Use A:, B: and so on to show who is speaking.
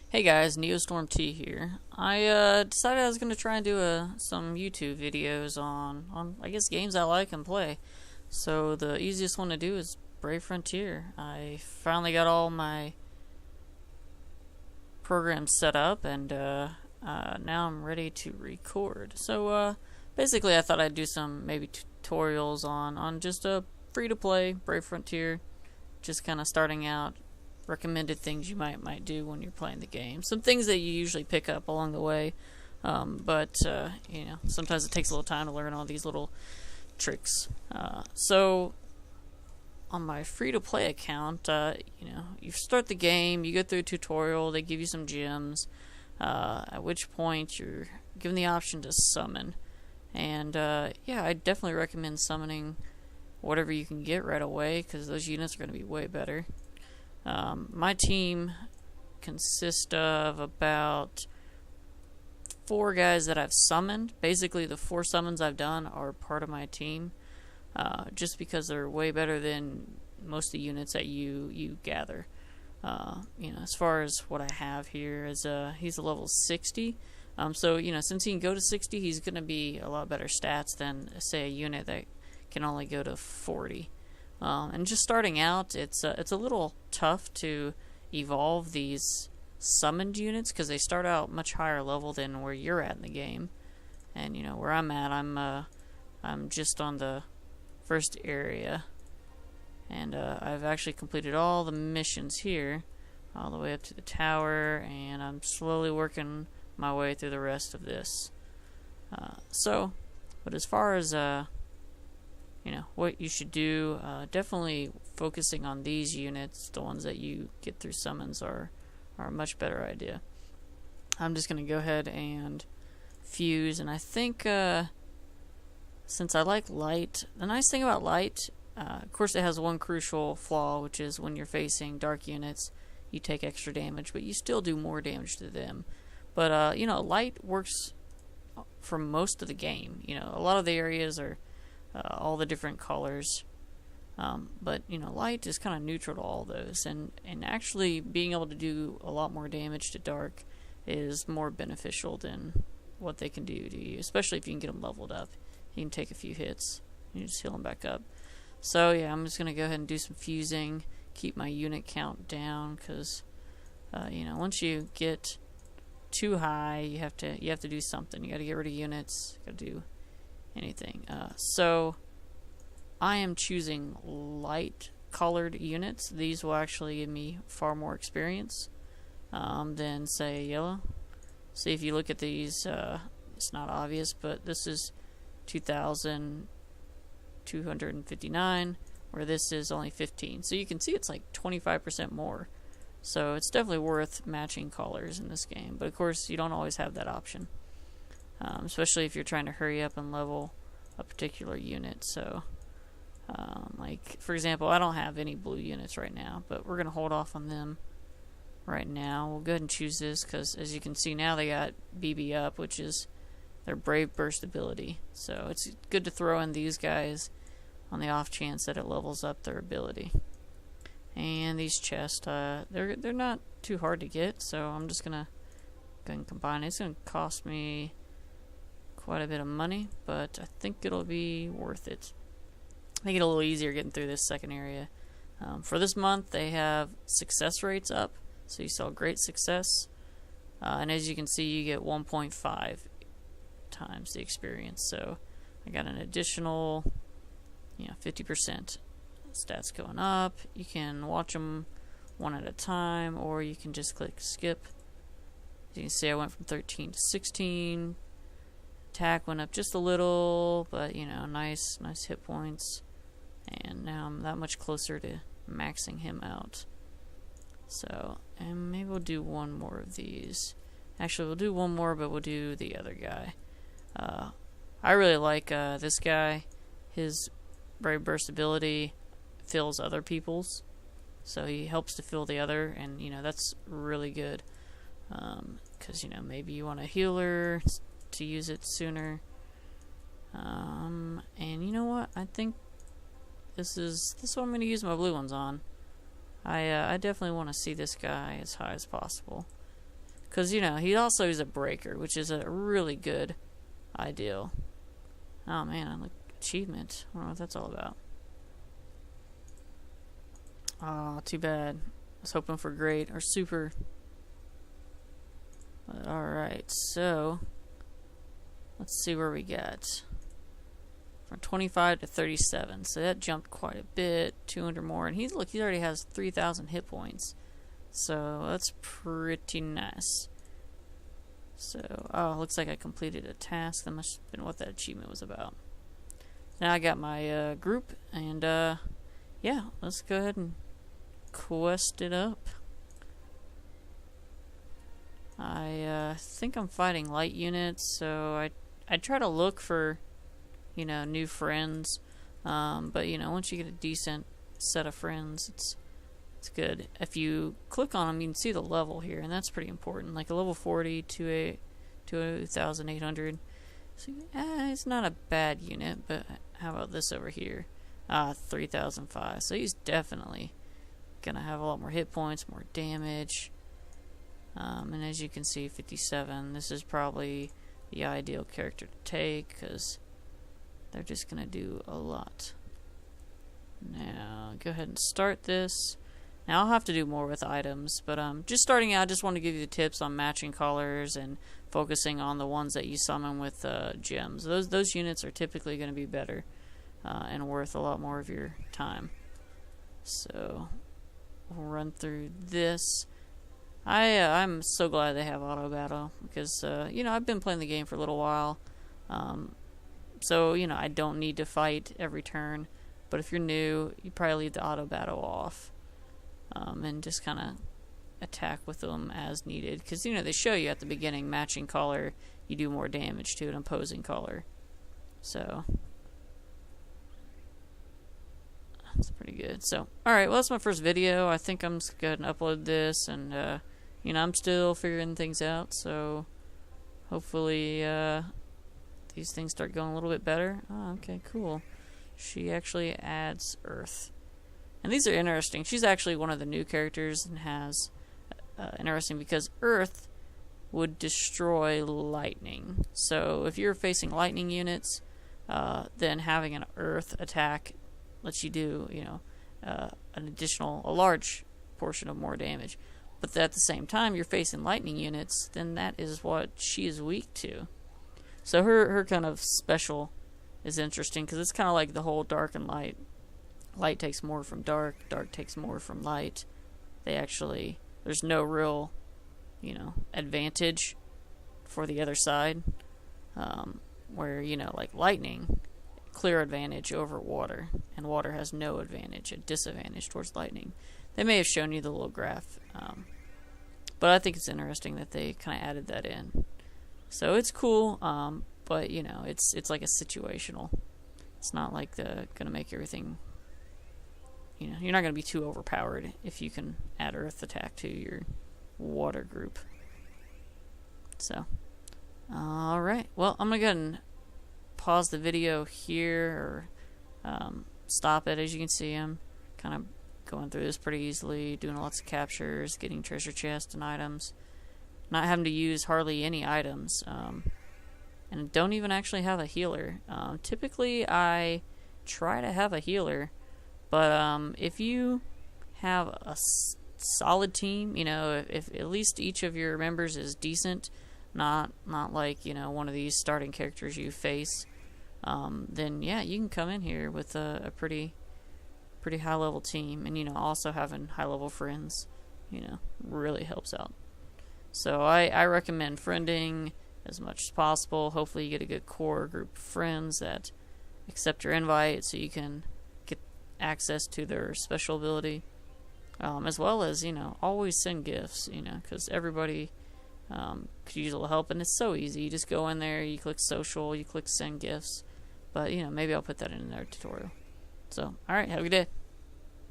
A: Hey guys, Neostorm T here. I decided I was going to try and do some YouTube videos on I guess games I like and play. So the easiest one to do is Brave Frontier. I finally got all my programs set up and now I'm ready to record. So basically I thought I'd do some maybe tutorials on just a free to play Brave Frontier, just kind of starting out, recommended things you might do when you're playing the game. Some things that you usually pick up along the way, but you know, sometimes it takes a little time to learn all these little tricks. So on my free-to-play account, you know, you start the game, you go through a tutorial, they give you some gems, at which point you're given the option to summon. And yeah, I definitely recommend summoning whatever you can get right away, because those units are going to be way better. My team consists of about 4 guys that I've summoned. Basically, the 4 summons I've done are part of my team, just because they're way better than most of the units that you gather. You know, as far as what I have here is he's a level 60. So you know, since he can go to 60, he's going to be a lot better stats than say a unit that can only go to 40. And just starting out, it's a little tough to evolve these summoned units because they start out much higher level than where you're at in the game. And you know where I'm at, I'm just on the first area, and I've actually completed all the missions here, all the way up to the tower, and I'm slowly working my way through the rest of this. But as far as you know what you should do, definitely focusing on these units, the ones that you get through summons, are a much better idea. I'm just going to go ahead and fuse, and I think since I like light, the nice thing about light, of course it has one crucial flaw, which is when you're facing dark units you take extra damage, but you still do more damage to them. But you know, light works for most of the game. You know, a lot of the areas are all the different colors, but you know, light is kind of neutral to all those, and actually being able to do a lot more damage to dark is more beneficial than what they can do to you, especially if you can get them leveled up. You can take a few hits and you just heal them back up. So yeah, I'm just gonna go ahead and do some fusing, keep my unit count down, because you know, once you get too high, you have to do something. You got to get rid of units, got to do anything. So I am choosing light colored units. These will actually give me far more experience than say yellow. See, if you look at these, it's not obvious, but this is 2,259, where this is only 15. So you can see it's like 25% more. So it's definitely worth matching colors in this game, but of course you don't always have that option. Especially if you're trying to hurry up and level a particular unit. So, like, for example, I don't have any blue units right now, but we're going to hold off on them right now. We'll go ahead and choose this, because as you can see now, they got BB up, which is their Brave Burst ability. So it's good to throw in these guys on the off chance that it levels up their ability. And these chests, they're not too hard to get, so I'm just going to go ahead and combine it. It's going to cost me quite a bit of money, but I think it'll be worth it. Make it a little easier getting through this second area. For this month, they have success rates up, so you saw great success, and as you can see, you get 1.5 times the experience. So I got an additional, 50% stats going up. You can watch them one at a time, or you can just click skip. As you can see, I went from 13 to 16. Attack went up just a little, but you know, nice hit points, and now I'm that much closer to maxing him out. So, and maybe we'll do one more of these. Actually, we'll do one more, but we'll do the other guy. I really like this guy. His Brave Burst ability fills other people's, so he helps to fill the other, and you know, that's really good, because you know, maybe you want a healer to use it sooner. And you know what? I think this is what I'm going to use my blue ones on. I definitely want to see this guy as high as possible. Because, you know, he also is a breaker, which is a really good ideal. Oh, man, I'm like, achievement. I don't know what that's all about. Oh, too bad. I was hoping for great or super. But, alright, so let's see where we got. From 25 to 37, so that jumped quite a bit, 200 more, and he already has 3,000 hit points, so that's pretty nice. So, oh, looks like I completed a task. That must have been what that achievement was about. Now I got my group, and yeah, let's go ahead and quest it up. I think I'm fighting light units, so I try to look for, you know, new friends, but you know, once you get a decent set of friends, it's good. If you click on them, you can see the level here, and that's pretty important. Like a level 40 to 2,800. So it's not a bad unit, but how about this over here? 3,005. So he's definitely gonna have a lot more hit points, more damage. And as you can see, 57. This is probably the ideal character to take because they're just going to do a lot. Now, go ahead and start this. Now, I'll have to do more with items, but just starting out, I just want to give you the tips on matching colors and focusing on the ones that you summon with gems. Those units are typically going to be better and worth a lot more of your time. So, we'll run through this. I'm so glad they have auto battle because, you know, I've been playing the game for a little while. So, you know, I don't need to fight every turn. But if you're new, you probably leave the auto battle off. And just kind of attack with them as needed. Because, you know, they show you at the beginning, matching color, you do more damage to an opposing color. So, that's pretty good. So, alright, well, that's my first video. I think I'm just going to upload this. And, you know, I'm still figuring things out. So, hopefully, these things start going a little bit better. Oh, okay, cool. She actually adds Earth. And these are interesting. She's actually one of the new characters and has interesting because Earth would destroy lightning. So if you're facing lightning units, then having an Earth attack lets you do, you know, a large portion of more damage. But at the same time, you're facing lightning units, then that is what she is weak to. So her kind of special is interesting because it's kind of like the whole dark and light. Light takes more from dark, dark takes more from light. There's no real, you know, advantage for the other side. Where, you know, like lightning, clear advantage over water, and water has no advantage, a disadvantage towards lightning. They may have shown you the little graph, but I think it's interesting that they kind of added that in. So it's cool, but you know, it's like a situational. It's not like gonna make everything. You know, you're not gonna be too overpowered if you can add Earth attack to your water group. So, all right. Well, I'm gonna go ahead and pause the video here, or stop it. As you can see, I'm kind of going through this pretty easily, doing lots of captures, getting treasure chests and items, not having to use hardly any items, and don't even actually have a healer. Typically, I try to have a healer, but if you have a solid team, you know, if at least each of your members is decent, not like, you know, one of these starting characters you face, then yeah, you can come in here with a pretty high level team, and you know, also having high level friends, you know, really helps out. So I recommend friending as much as possible. Hopefully you get a good core group of friends that accept your invite so you can get access to their special ability, as well as, you know, always send gifts, you know, because everybody could use a little help, and it's so easy. You just go in there, you click social, you click send gifts, but you know, maybe I'll put that in another tutorial. So, alright, have a good day.